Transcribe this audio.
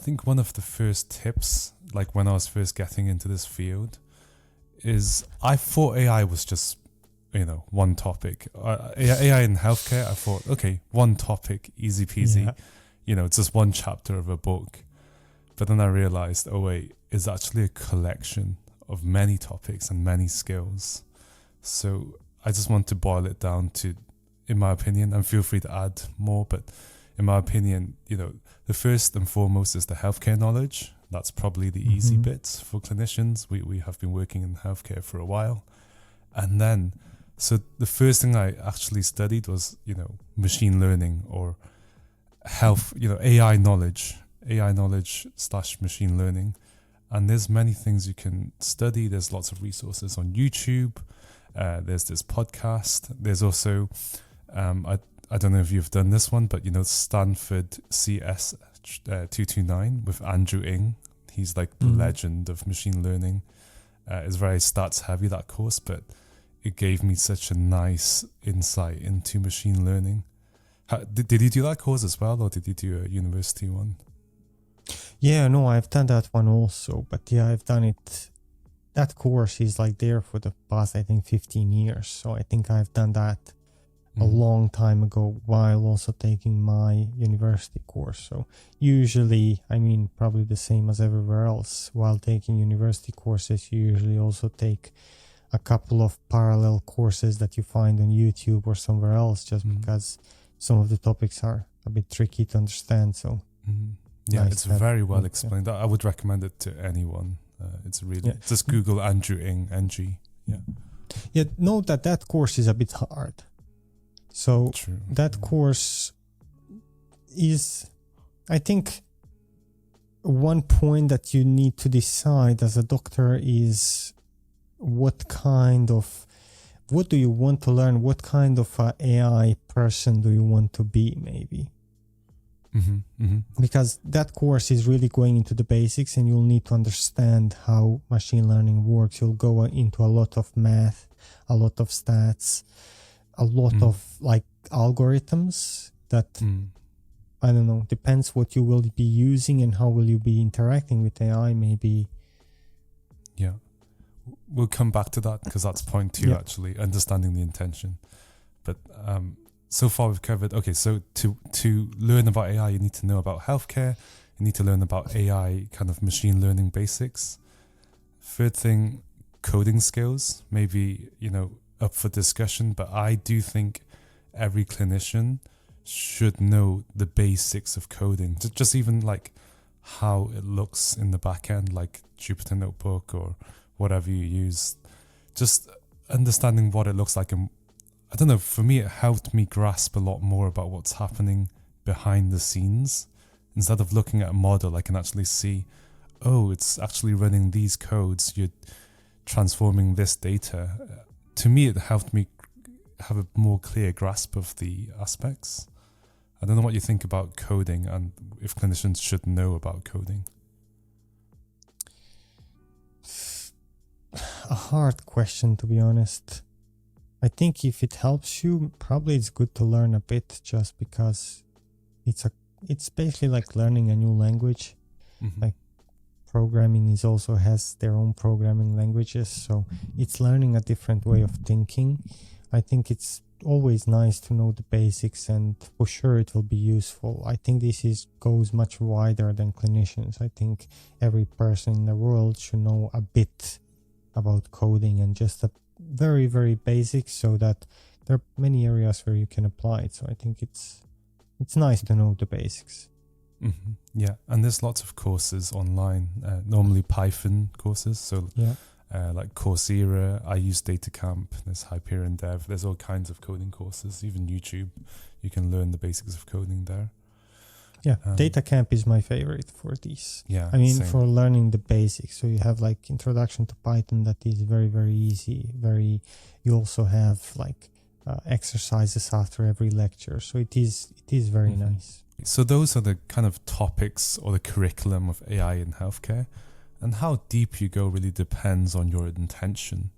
think one of the first tips, like when I was first getting into this field, is I thought AI was just, one topic. AI in healthcare, I thought, okay, one topic, easy peasy. Yeah. It's just one chapter of a book. But then I realized, oh wait, it's actually a collection of many topics and many skills. So I just want to boil it down to, in my opinion, and feel free to add more, but in my opinion, the first and foremost is the healthcare knowledge. That's probably the easy bits for clinicians. We have been working in healthcare for a while. And then, so the first thing I actually studied was, machine learning or health, AI knowledge / machine learning. And there's many things you can study. There's lots of resources on YouTube. There's this podcast. There's also, I don't know if you've done this one, but Stanford CS 229 with Andrew Ng. He's like the legend of machine learning. It's very stats heavy, that course, but it gave me such a nice insight into machine learning. Did you do that course as well, or did you do a university one? Yeah, no, I've done that one also, but yeah, I've done it. That course is like there for the past, I think, 15 years. So I think I've done that a long time ago while also taking my university course. So usually, probably the same as everywhere else, while taking university courses, you usually also take a couple of parallel courses that you find on YouTube or somewhere else, just because some of the topics are a bit tricky to understand. So yeah, nice it's very well explained. I would recommend it to anyone. It's really, just Google Andrew Ng, NG. Yeah, note that course is a bit hard. So True. That course is, I think, one point that you need to decide as a doctor is what do you want to learn? What kind of a AI person do you want to be, maybe? Because that course is really going into the basics, and you'll need to understand how machine learning works. You'll go into a lot of math, a lot of stats, a lot of like algorithms that I don't know, depends what you will be using and how will you be interacting with AI, maybe. Yeah, we'll come back to that because that's point 2 actually, understanding the intention. But so far we've covered, okay, so to learn about AI, you need to know about healthcare, you need to learn about AI kind of machine learning basics. Third thing, coding skills, maybe, up for discussion, but I do think every clinician should know the basics of coding, just even like how it looks in the back end, like Jupyter Notebook or whatever you use, just understanding what it looks like. And I don't know, for me, it helped me grasp a lot more about what's happening behind the scenes. Instead of looking at a model, I can actually see, oh, it's actually running these codes, you're transforming this data. To me, it helped me have a more clear grasp of the aspects. I don't know what you think about coding and if clinicians should know about coding. A hard question, to be honest. I think if it helps you, probably it's good to learn a bit, just because it's basically like learning a new language. Like programming also has their own programming languages, so it's learning a different way of thinking. I think it's always nice to know the basics, and for sure it will be useful. I think this goes much wider than clinicians. I think every person in the world should know a bit about coding, and just a very, very basic, so that there are many areas where you can apply it. So I think it's nice to know the basics. Yeah, and there's lots of courses online, normally Python courses, so like Coursera, I use DataCamp, there's Hyperion Dev, there's all kinds of coding courses, even YouTube, you can learn the basics of coding there. Yeah, DataCamp is my favorite for these. Yeah, same. For learning the basics. So you have like introduction to Python that is very, very easy. You also have like exercises after every lecture. So it is very nice. So those are the kind of topics or the curriculum of AI in healthcare, and how deep you go really depends on your intention.